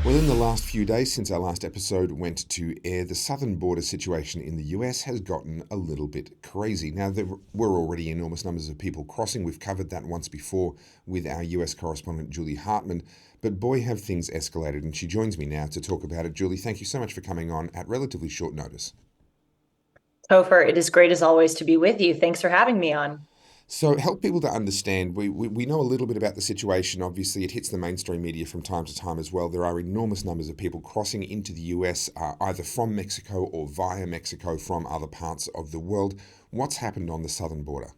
Well, in the last few days since our last episode went to air, the southern border situation in the US has gotten a little bit crazy. Now, there were already enormous numbers of people crossing. We've covered that once before with our US correspondent Julie Hartman. But boy, have things escalated, and she joins me now to talk about it. Julie, thank you so much for coming on at relatively short notice. Topher, it is great as always to be with you. Thanks for having me on. So, help people to understand. We know a little bit about the situation. Obviously, it hits the mainstream media from time to time as well. There are enormous numbers of people crossing into the US, either from Mexico or via Mexico from other parts of the world. What's happened on the southern border?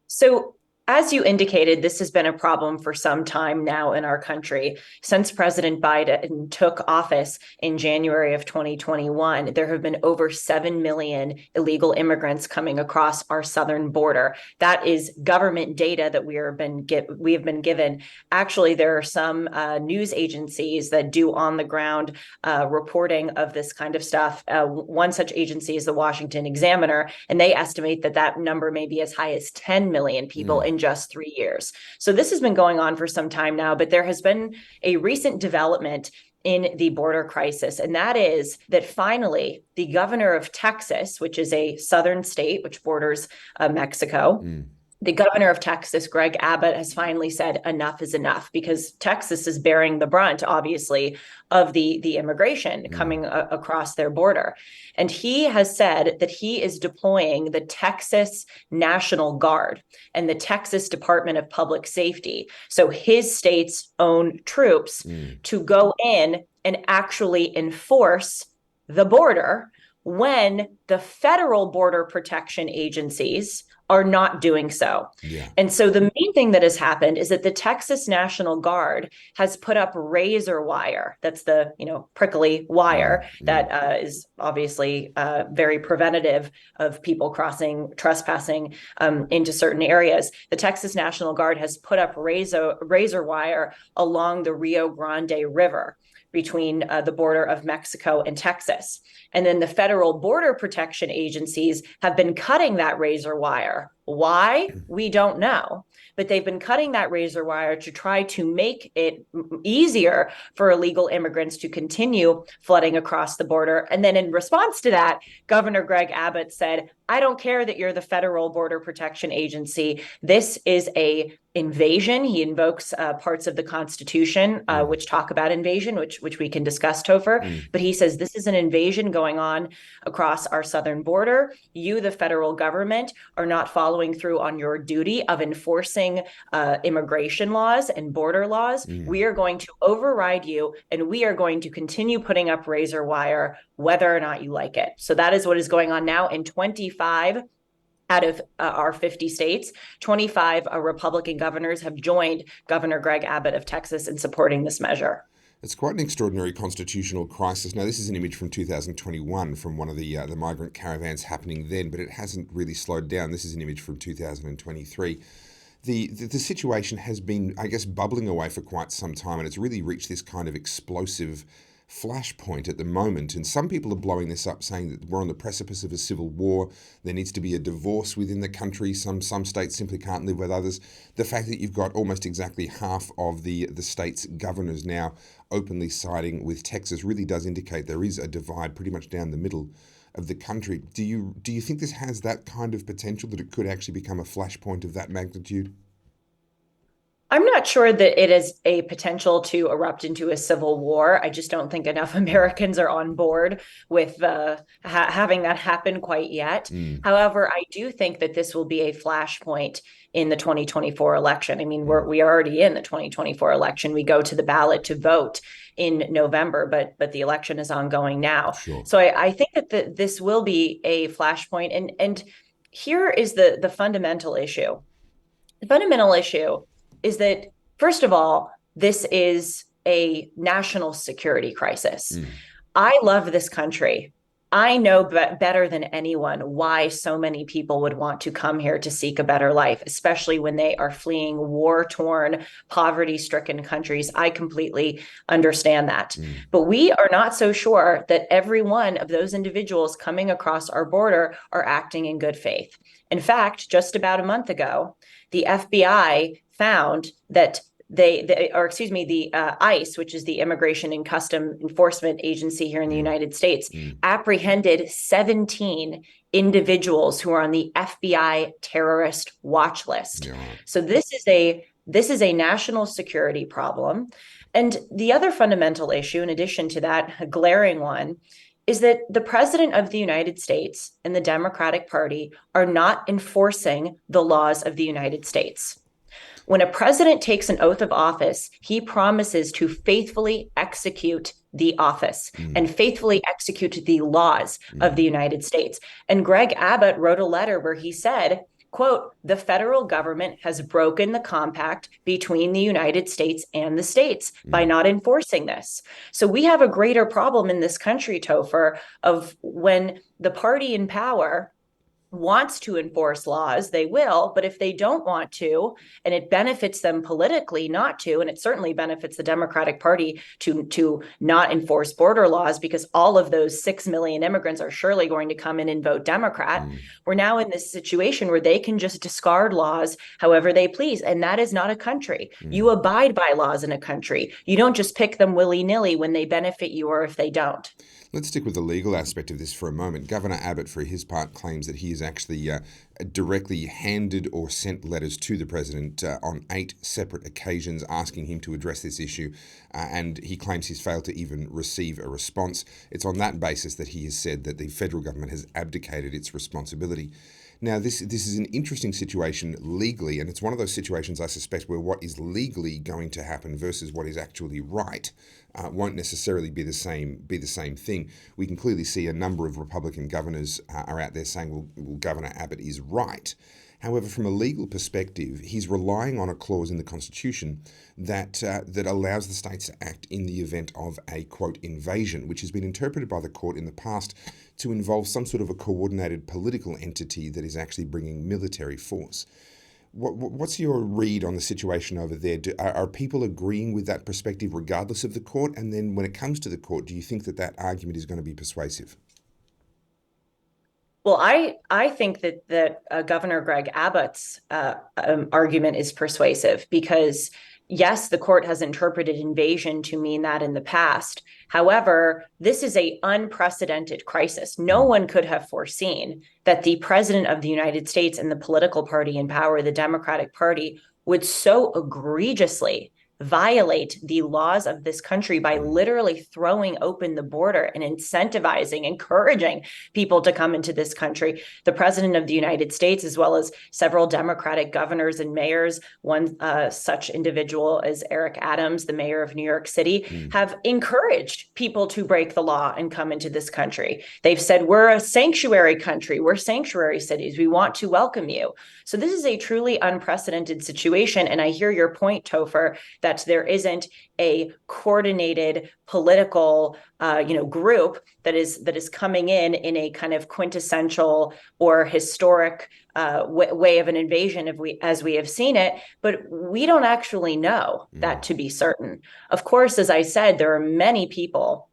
So, as you indicated, this has been a problem for some time now in our country. Since President Biden took office in January of 2021, there have been over 7 million illegal immigrants coming across our southern border. That is government data that we have been given. Actually, there are some news agencies that do on the ground reporting of this kind of stuff. One such agency is the Washington Examiner, and they estimate that that number may be as high as 10 million people in just 3 years. So this has been going on for some time now, but there has been a recent development in the border crisis, and that is that finally the governor of Texas, which is a southern state which borders Mexico, Mm. the governor of Texas, Greg Abbott, has finally said enough is enough because Texas is bearing the brunt, obviously, of the immigration Mm. coming across their border. And he has said that he is deploying the Texas National Guard and the Texas Department of Public Safety, so his state's own troops, Mm. to go in and actually enforce the border when the federal border protection agencies are not doing so. Yeah. And so the main thing that has happened is that the Texas National Guard has put up razor wire. That's the prickly Mm. wire Mm. that is obviously very preventative of people trespassing into certain areas. The Texas National Guard has put up razor wire along the Rio Grande River between the border of Mexico and Texas. And then the federal border protection agencies have been cutting that razor wire. Why? We don't know. But they've been cutting that razor wire to try to make it easier for illegal immigrants to continue flooding across the border. And then in response to that, Governor Greg Abbott said, I don't care that you're the federal border protection agency. This is a invasion. He invokes parts of the Constitution Mm. which talk about invasion, which we can discuss, Topher. Mm. But he says this is an invasion going on across our southern border. You, the federal government, are not following through on your duty of enforcing immigration laws and border laws. Mm. We are going to override you, and we are going to continue putting up razor wire, whether or not you like it. So that is what is going on now in 25 out of our 50 states. 25 Republican governors have joined Governor Greg Abbott of Texas in supporting this measure. It's quite an extraordinary constitutional crisis. Now, this is an image from 2021 from one of the migrant caravans happening then, but it hasn't really slowed down. This is an image from 2023. The situation has been, I guess, bubbling away for quite some time, and it's really reached this kind of explosive flashpoint at the moment. And some people are blowing this up, saying that we're on the precipice of a civil war. There needs to be a divorce within the country. Some states simply can't live with others. The fact that you've got almost exactly half of the state's governors now openly siding with Texas really does indicate there is a divide pretty much down the middle of the country. Do you think this has that kind of potential, that it could actually become a flashpoint of that magnitude? I'm not sure that it is a potential to erupt into a civil war. I just don't think enough Americans are on board with having that happen quite yet. Mm. However, I do think that this will be a flashpoint in the 2024 election. I mean, Mm. we are already in the 2024 election. We go to the ballot to vote in November, but the election is ongoing now. Sure. So I think that this will be a flashpoint. And here is the fundamental issue. The fundamental issue is that, first of all, this is a national security crisis. Mm. I love this country. I know better than anyone why so many people would want to come here to seek a better life, especially when they are fleeing war-torn, poverty-stricken countries. I completely understand that. Mm. But we are not so sure that every one of those individuals coming across our border are acting in good faith. In fact, just about a month ago, the FBI found that the ICE, which is the Immigration and Custom Enforcement Agency here in the United States, apprehended 17 individuals who are on the FBI terrorist watch list. Yeah, right. So this is a national security problem. And the other fundamental issue, in addition to that, a glaring one, is that the president of the United States and the Democratic Party are not enforcing the laws of the United States. When a president takes an oath of office, he promises to faithfully execute the office and faithfully execute the laws of the United States. And Greg Abbott wrote a letter where he said, quote, "The federal government has broken the compact between the United States and the states by not enforcing this." So we have a greater problem in this country, Topher, of when the party in power wants to enforce laws, they will. But if they don't want to, and it benefits them politically not to, and it certainly benefits the Democratic Party to not enforce border laws, because all of those 6 million immigrants are surely going to come in and vote Democrat. We're now in this situation where they can just discard laws however they please. And that is not a country. You abide by laws in a country. You don't just pick them willy-nilly when they benefit you or if they don't. Let's stick with the legal aspect of this for a moment. Governor Abbott, for his part, claims that he has actually directly handed or sent letters to the president on 8 separate occasions asking him to address this issue, and he claims he's failed to even receive a response. It's on that basis that he has said that the federal government has abdicated its responsibility. Now, this is an interesting situation legally, and it's one of those situations, I suspect, where what is legally going to happen versus what is actually right won't necessarily be the same thing. We can clearly see a number of Republican governors are out there saying, well, Governor Abbott is right. However, from a legal perspective, he's relying on a clause in the Constitution that allows the states to act in the event of a, quote, invasion, which has been interpreted by the court in the past to involve some sort of a coordinated political entity that is actually bringing military force. What's your read on the situation over there? Are people agreeing with that perspective regardless of the court? And then when it comes to the court, do you think that argument is going to be persuasive? Well, I think that Governor Greg Abbott's argument is persuasive because, yes, the court has interpreted invasion to mean that in the past. However, this is an unprecedented crisis. No one could have foreseen that the president of the United States and the political party in power, the Democratic Party, would so egregiously violate the laws of this country by literally throwing open the border and incentivizing, encouraging people to come into this country. The president of the United States, as well as several Democratic governors and mayors, one such individual as Eric Adams, the mayor of New York City, have encouraged people to break the law and come into this country. They've said, we're a sanctuary country, we're sanctuary cities, we want to welcome you. So this is a truly unprecedented situation. And I hear your point, Topher, that there isn't a coordinated political group that is coming in a kind of quintessential or historic way of an invasion as we have seen it, but we don't actually know that to be certain. Of course, as I said, there are many people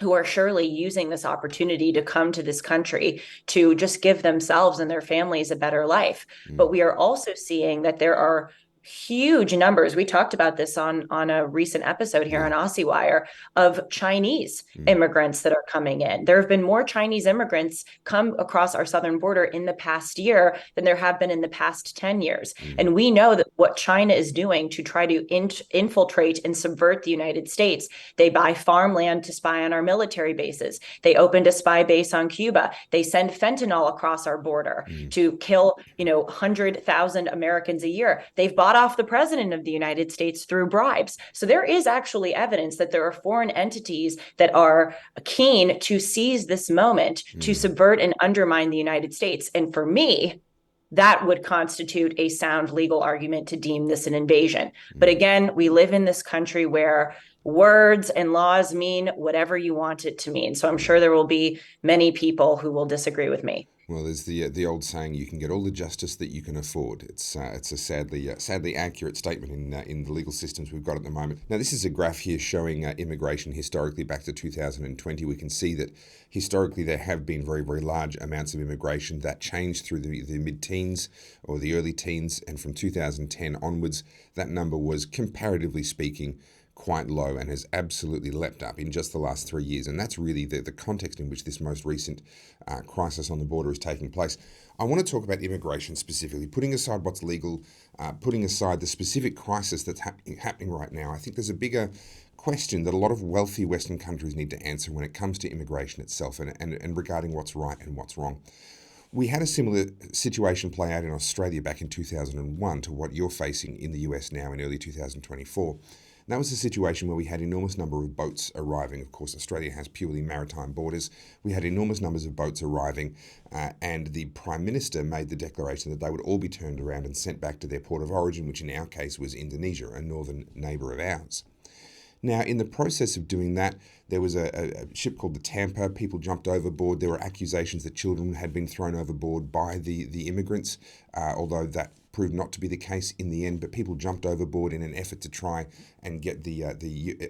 who are surely using this opportunity to come to this country to just give themselves and their families a better life. But we are also seeing that there are huge numbers. We talked about this on a recent episode here on Aussie Wire of Chinese immigrants that are coming in. There have been more Chinese immigrants come across our southern border in the past year than there have been in the past 10 years. And we know that what China is doing to try to infiltrate and subvert the United States, they buy farmland to spy on our military bases. They opened a spy base on Cuba. They send fentanyl across our border to kill, 100,000 Americans a year. They've bought off the president of the United States through bribes. So there is actually evidence that there are foreign entities that are keen to seize this moment to subvert and undermine the United States. And for me, that would constitute a sound legal argument to deem this an invasion. But again, we live in this country where words and laws mean whatever you want it to mean. So I'm sure there will be many people who will disagree with me. Well, there's the old saying: "You can get all the justice that you can afford." It's a sadly accurate statement in the legal systems we've got at the moment. Now, this is a graph here showing immigration historically back to 2020. We can see that historically there have been very, very large amounts of immigration that changed through the mid-teens or the early teens, and from 2010 onwards, that number was, comparatively speaking, quite low and has absolutely leapt up in just the last 3 years. And that's really the context in which this most recent crisis on the border is taking place. I want to talk about immigration specifically, putting aside what's legal, putting aside the specific crisis that's happening right now. I think there's a bigger question that a lot of wealthy Western countries need to answer when it comes to immigration itself and regarding what's right and what's wrong. We had a similar situation play out in Australia back in 2001 to what you're facing in the US now in early 2024. That was a situation where we had enormous number of boats arriving. Of course, Australia has purely maritime borders. We had enormous numbers of boats arriving, and the Prime Minister made the declaration that they would all be turned around and sent back to their port of origin, which in our case was Indonesia, a northern neighbour of ours. Now, in the process of doing that, there was a ship called the Tampa. People jumped overboard. There were accusations that children had been thrown overboard by the immigrants, although that proved not to be the case in the end. But people jumped overboard in an effort to try and get the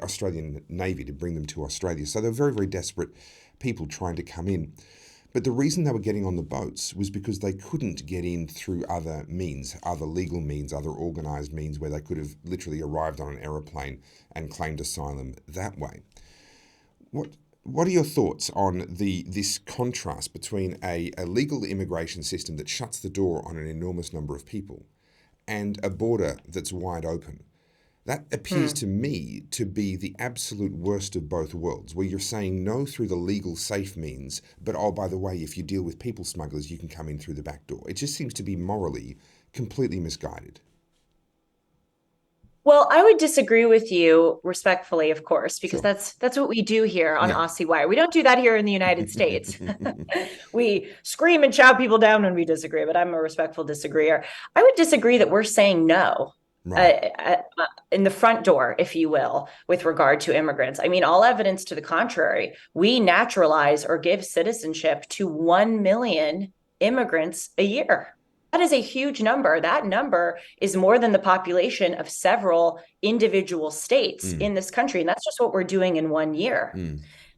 Australian Navy to bring them to Australia. So they were very, very desperate people trying to come in. But the reason they were getting on the boats was because they couldn't get in through other means, other legal means, other organised means where they could have literally arrived on an aeroplane and claimed asylum that way. What are your thoughts on this contrast between a legal immigration system that shuts the door on an enormous number of people and a border that's wide open? That appears to me to be the absolute worst of both worlds, where you're saying no through the legal safe means, but oh, by the way, if you deal with people smugglers, you can come in through the back door. It just seems to be morally completely misguided. Well, I would disagree with you respectfully, of course, because Sure. that's what we do here on Yeah. Aussie Wire. We don't do that here in the United States. We scream and shout people down when we disagree, but I'm a respectful disagreeer. I would disagree that we're saying no Right. in the front door, if you will, with regard to immigrants. I mean, all evidence to the contrary. We naturalize or give citizenship to 1 million immigrants a year. That is a huge number. That number is more than the population of several individual states in this country. And that's just what we're doing in 1 year.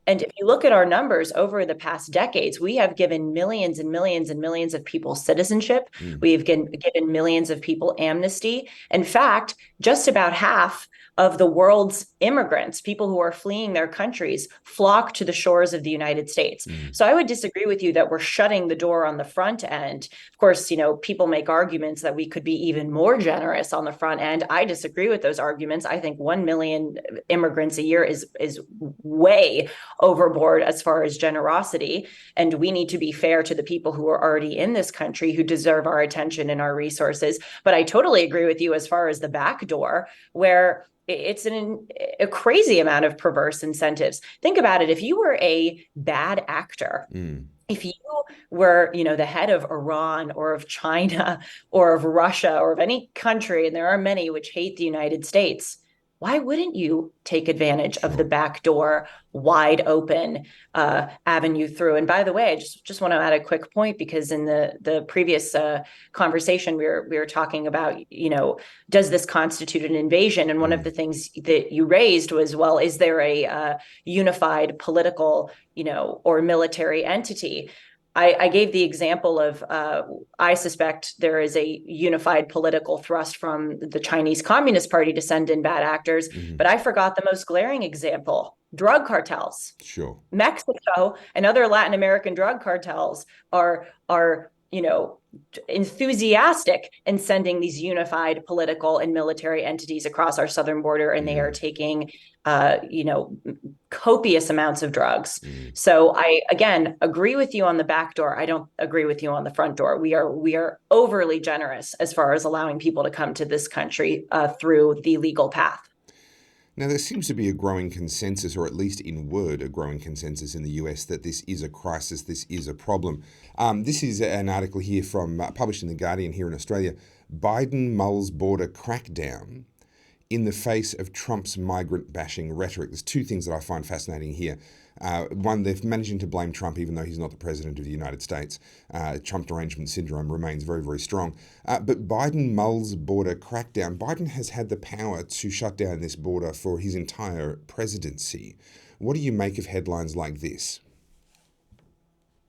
And if you look at our numbers over the past decades, we have given millions and millions and millions of people citizenship. We've given millions of people amnesty. In fact, just about half of the world's immigrants, people who are fleeing their countries, flock to the shores of the United States. So I would disagree with you that we're shutting the door on the front end. Of course, people make arguments that we could be even more generous on the front end. I disagree with those arguments. I think 1 million immigrants a year is way overboard as far as generosity. And we need to be fair to the people who are already in this country who deserve our attention and our resources. But I totally agree with you as far as the back door, where it's a crazy amount of perverse incentives. Think about it. If you were a bad actor, if you were, the head of Iran or of China or of Russia or of any country, and there are many which hate the United States, why wouldn't you take advantage of the back door, wide open avenue through? And by the way, I just want to add a quick point, because in the previous conversation, we were talking about, does this constitute an invasion? And one of the things that you raised was, well, is there a unified political, or military entity? I gave the example of, I suspect there is a unified political thrust from the Chinese Communist Party to send in bad actors, but I forgot the most glaring example: drug cartels. Sure. Mexico and other Latin American drug cartels are enthusiastic in sending these unified political and military entities across our southern border, and they are taking copious amounts of drugs. So I, again, agree with you on the back door. I don't agree with you on the front door. We are overly generous as far as allowing people to come to this country through the legal path. Now, there seems to be a growing consensus, or at least in word, a growing consensus in the US that this is a crisis, this is a problem. This is an article here from published in The Guardian here in Australia. Biden mulls border crackdown in the face of Trump's migrant bashing rhetoric. There's two things that I find fascinating here. One, they're managing to blame Trump even though he's not the president of the United States. Trump derangement syndrome remains very, very strong. But Biden mulls border crackdown. Biden has had the power to shut down this border for his entire presidency. What do you make of headlines like this?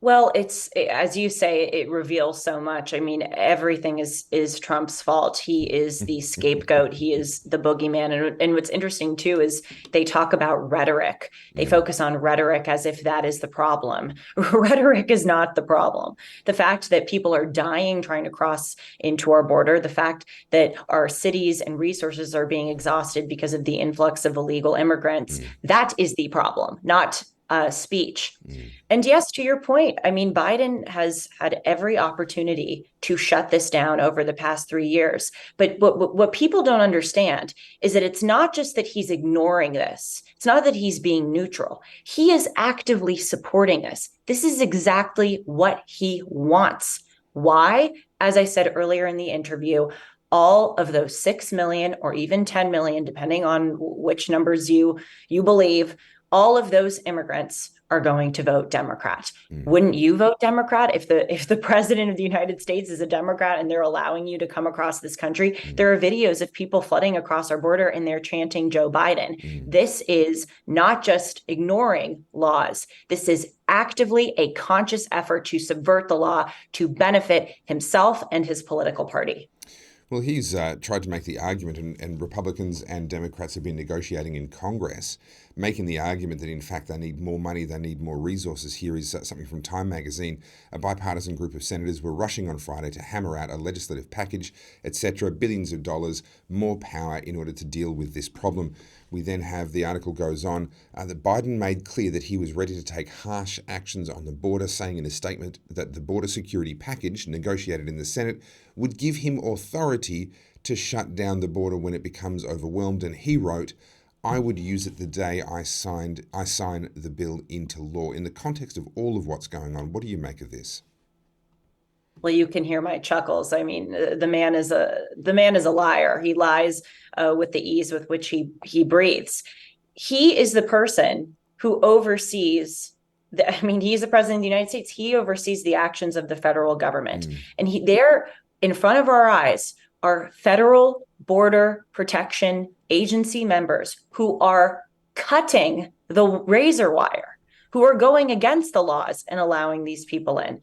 Well, as you say, it reveals so much. I mean, everything is Trump's fault. He is the scapegoat. He is the boogeyman. And what's interesting too is they talk about rhetoric. They focus on rhetoric as if that is the problem. Rhetoric is not the problem. The fact that people are dying trying to cross into our border, the fact that our cities and resources are being exhausted because of the influx of illegal immigrants, that is the problem, not speech. And yes, to your point, I mean, Biden has had every opportunity to shut this down over the past 3 years. But what people don't understand is that it's not just that he's ignoring this. It's not that he's being neutral. He is actively supporting this. This is exactly what he wants. Why? As I said earlier in the interview, all of those 6 million or even 10 million, depending on which numbers you believe, all of those immigrants are going to vote Democrat. Wouldn't you vote Democrat if the president of the United States is a Democrat and they're allowing you to come across this country? There are videos of people flooding across our border and they're chanting Joe Biden. This is not just ignoring laws. This is actively a conscious effort to subvert the law to benefit himself and his political party. Well, he's tried to make the argument, and Republicans and Democrats have been negotiating in Congress, making the argument that, in fact, they need more money, they need more resources. Here is something from Time magazine. A bipartisan group of senators were rushing on Friday to hammer out a legislative package, etc., billions of dollars, more power in order to deal with this problem. We then have, the article goes on, that Biden made clear that he was ready to take harsh actions on the border, saying in a statement that the border security package negotiated in the Senate would give him authority to shut down the border when it becomes overwhelmed. And he wrote, "I would use it the day I sign the bill into law." In the context of all of what's going on, what do you make of this? Well, you can hear my chuckles. I mean, the man is a liar. He lies with the ease with which he breathes. He is the person who oversees. He's the president of the United States. He oversees the actions of the federal government, and there, in front of our eyes, are federal border protection agency members who are cutting the razor wire, who are going against the laws and allowing these people in.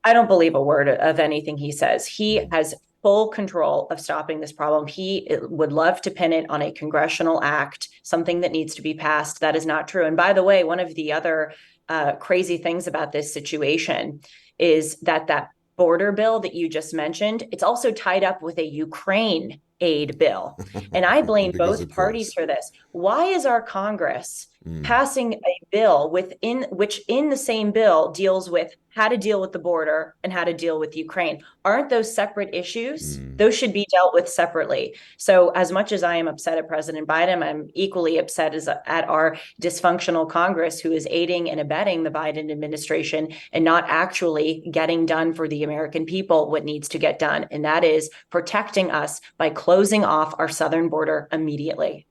I don't believe a word of anything he says. He has full control of stopping this problem. He would love to pin it on a congressional act, something that needs to be passed. That is not true. And by the way, one of the other crazy things about this situation is that border bill that you just mentioned, it's also tied up with a Ukraine aid bill. And I blame both parties for this. Why is our Congress passing a bill which in the same bill deals with how to deal with the border and how to deal with Ukraine? Aren't those separate issues? Those should be dealt with separately. So as much as I am upset at President Biden, I'm equally upset at our dysfunctional Congress, who is aiding and abetting the Biden administration and not actually getting done for the American people what needs to get done. And that is protecting us by closing off our southern border immediately.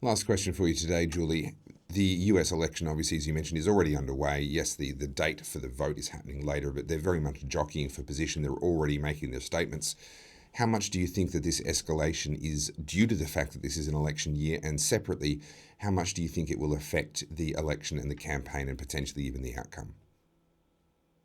Last question for you today, Julie. The US election, obviously, as you mentioned, is already underway. Yes, the date for the vote is happening later, but they're very much jockeying for position. They're already making their statements. How much do you think that this escalation is due to the fact that this is an election year? And separately, how much do you think it will affect the election and the campaign and potentially even the outcome?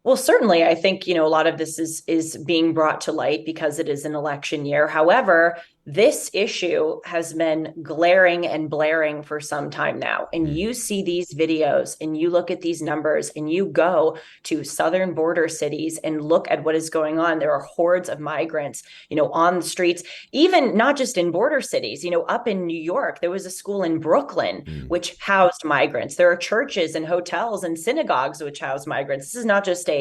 Well, certainly, I think, a lot of this is being brought to light because it is an election year. However, this issue has been glaring and blaring for some time now. And you see these videos and you look at these numbers and you go to southern border cities and look at what is going on. There are hordes of migrants, on the streets, even not just in border cities, up in New York. There was a school in Brooklyn which housed migrants. There are churches and hotels and synagogues which house migrants. This is not just a,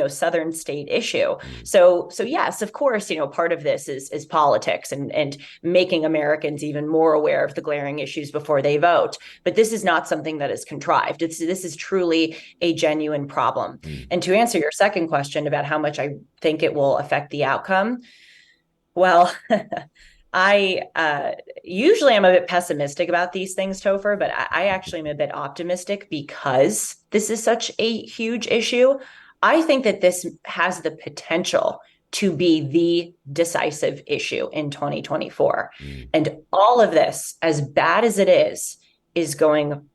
southern state issue. So yes, of course, part of this is politics and making Americans even more aware of the glaring issues before they vote. But this is not something that is contrived. This is truly a genuine problem. And to answer your second question about how much I think it will affect the outcome, well, I usually I'm a bit pessimistic about these things, Topher, but I actually am a bit optimistic because this is such a huge issue. I think that this has the potential to be the decisive issue in 2024. Mm. And all of this, as bad as it is going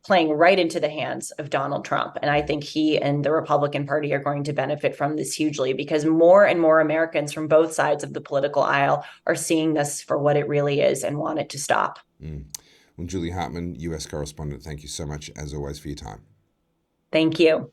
playing right into the hands of Donald Trump. And I think he and the Republican Party are going to benefit from this hugely because more and more Americans from both sides of the political aisle are seeing this for what it really is and want it to stop. Mm. Well, Julie Hartman, US correspondent, thank you so much, as always, for your time. Thank you.